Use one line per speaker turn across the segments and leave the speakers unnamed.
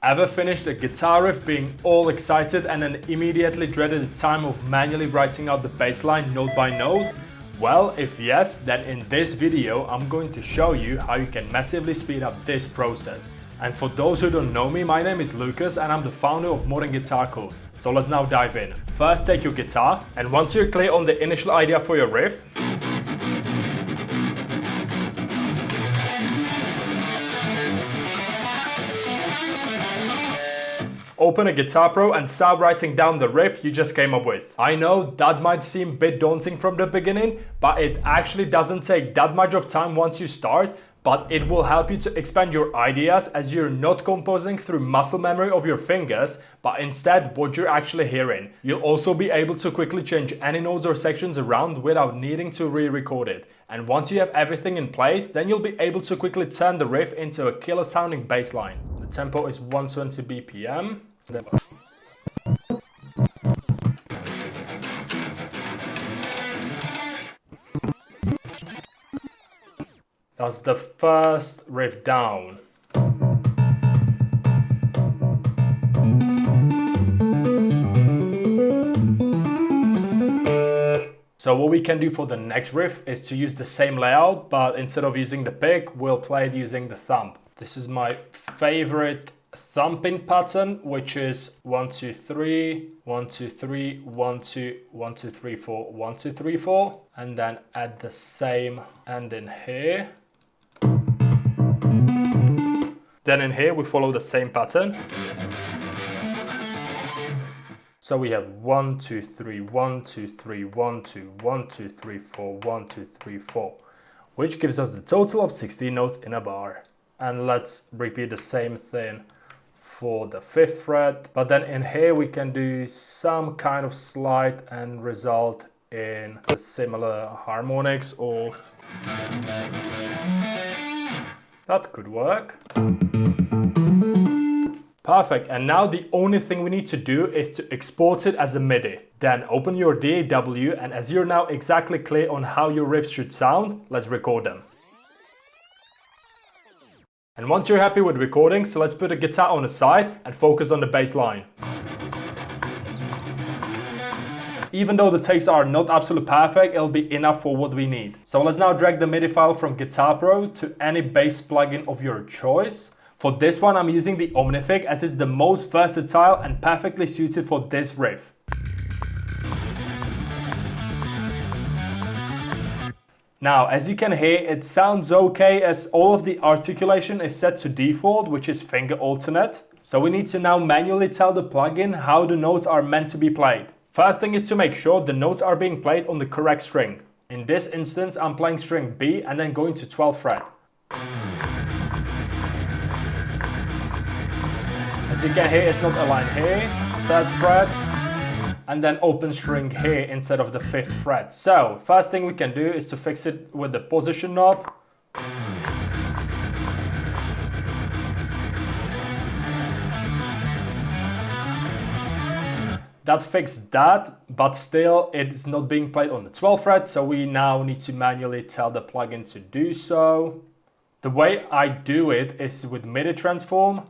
Ever finished a guitar riff being all excited and then immediately dreaded the time of manually writing out the bass line note by note? Well, if yes, then in this video I'm going to show you how you can massively speed up this process. And for those who don't know me, my name is Lucas and I'm the founder of Modern Guitar Course. So let's now dive in. First, take your guitar, and once you're clear on the initial idea for your riff, open a GuitarPro and start writing down the riff you just came up with. I know that might seem a bit daunting from the beginning, but it actually doesn't take that much of time once you start, but it will help you to expand your ideas as you're not composing through muscle memory of your fingers, but instead what you're actually hearing. You'll also be able to quickly change any notes or sections around without needing to re-record it. And once you have everything in place, then you'll be able to quickly turn the riff into a killer sounding bass line. The tempo is 120 BPM. That's the first riff down. So what we can do for the next riff is to use the same layout, but instead of using the pick, we'll play it using the thumb. This is my favorite thumping pattern, which is 1 2 3 1 2 3 1 2 1 2 3 4 1 2 3 4, and then add the same end in here. Then in here we follow the same pattern. So we have 1 2 3 1 2 3 1 2 1 2 3 4 1 2 3 4, which gives us the total of 16 notes in a bar. And let's repeat the same thing for the 5th fret, but then in here we can do some kind of slide and result in a similar harmonics, or that could work. Perfect, and now the only thing we need to do is to export it as a MIDI. Then open your DAW, and as you're now exactly clear on how your riffs should sound, let's record them. And once you're happy with recording, so let's put the guitar on the side and focus on the bass line. Even though the takes are not absolutely perfect, it'll be enough for what we need. So let's now drag the MIDI file from GuitarPro to any bass plugin of your choice. For this one, I'm using the Omnifig as it's the most versatile and perfectly suited for this riff. Now, as you can hear, it sounds okay as all of the articulation is set to default, which is finger alternate. So we need to now manually tell the plugin how the notes are meant to be played. First thing is to make sure the notes are being played on the correct string. In this instance, I'm playing string B and then going to 12th fret. As you can hear, it's not aligned here, 3rd fret, and then open string here instead of the 5th fret. So first thing we can do is to fix it with the position knob. That fixed that, but still it's not being played on the 12th fret, so we now need to manually tell the plugin to do so. The way I do it is with MIDI transform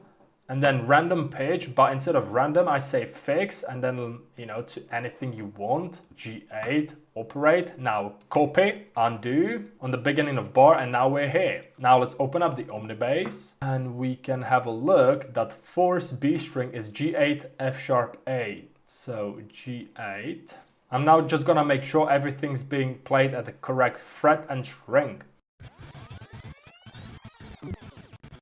and then random pitch, but instead of random I say fix and then, to anything you want. G8, operate, now copy, undo on the beginning of bar, and now we're here. Now let's open up the Omnibass and we can have a look that 4th B string is G8, F sharp A. So G8. I'm now just gonna make sure everything's being played at the correct fret and string.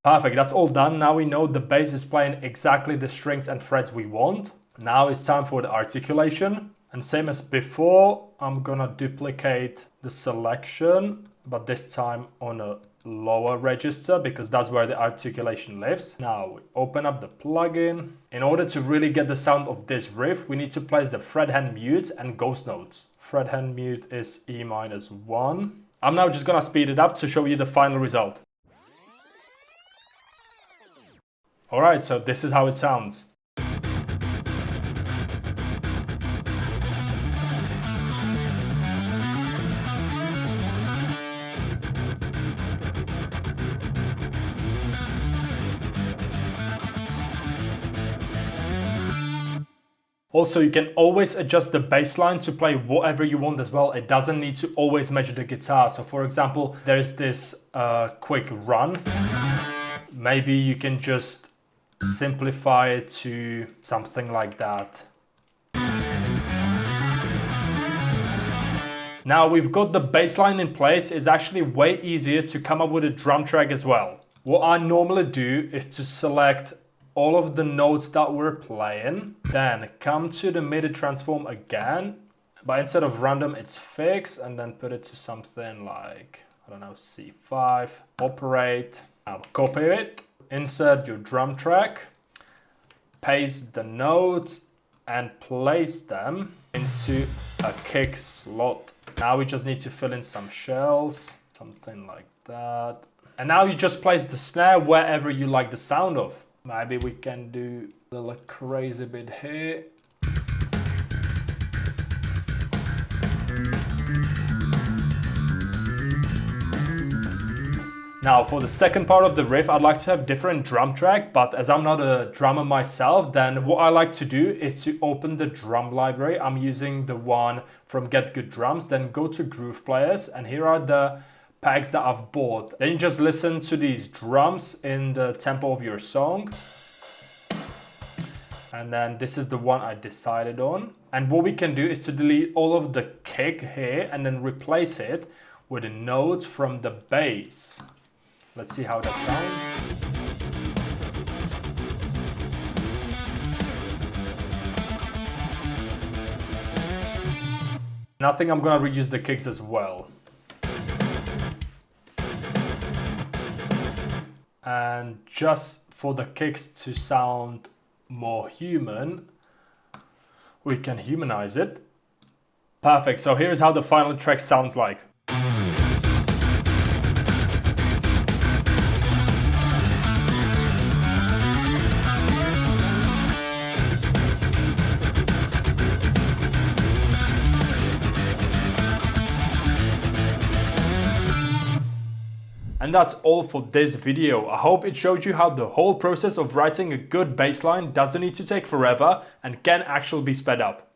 Perfect, that's all done. Now we know the bass is playing exactly the strings and frets we want. Now it's time for the articulation. And same as before, I'm gonna duplicate the selection, but this time on a lower register because that's where the articulation lives. Now we open up the plugin. In order to really get the sound of this riff, we need to place the fret hand mute and ghost notes. Fret hand mute is E-1. I'm now just gonna speed it up to show you the final result. Alright, so this is how it sounds. Also, you can always adjust the bass line to play whatever you want as well. It doesn't need to always match the guitar. So for example, there's this quick run. Maybe you can just simplify it to something like that. Now we've got the bass line in place, it's actually way easier to come up with a drum track as well. What I normally do is to select all of the notes that we're playing, then come to the MIDI transform again, but instead of random it's fixed, and then put it to something like, I don't know, C5, operate, now copy it, insert your drum track, paste the notes and place them into a kick slot. Now we just need to fill in some shells, something like that. And now you just place the snare wherever you like the sound of. Maybe we can do a little crazy bit here. Now for the second part of the riff, I'd like to have different drum track, but as I'm not a drummer myself, then what I like to do is to open the drum library. I'm using the one from Get Good Drums, then go to Groove Players, and here are the packs that I've bought. Then you just listen to these drums in the tempo of your song. And then this is the one I decided on. And what we can do is to delete all of the kick here and then replace it with the notes from the bass. Let's see how that sounds. And I think I'm gonna reduce the kicks as well. And just for the kicks to sound more human, we can humanize it. Perfect, so here's how the final track sounds like. And that's all for this video. I hope it showed you how the whole process of writing a good bass line doesn't need to take forever and can actually be sped up.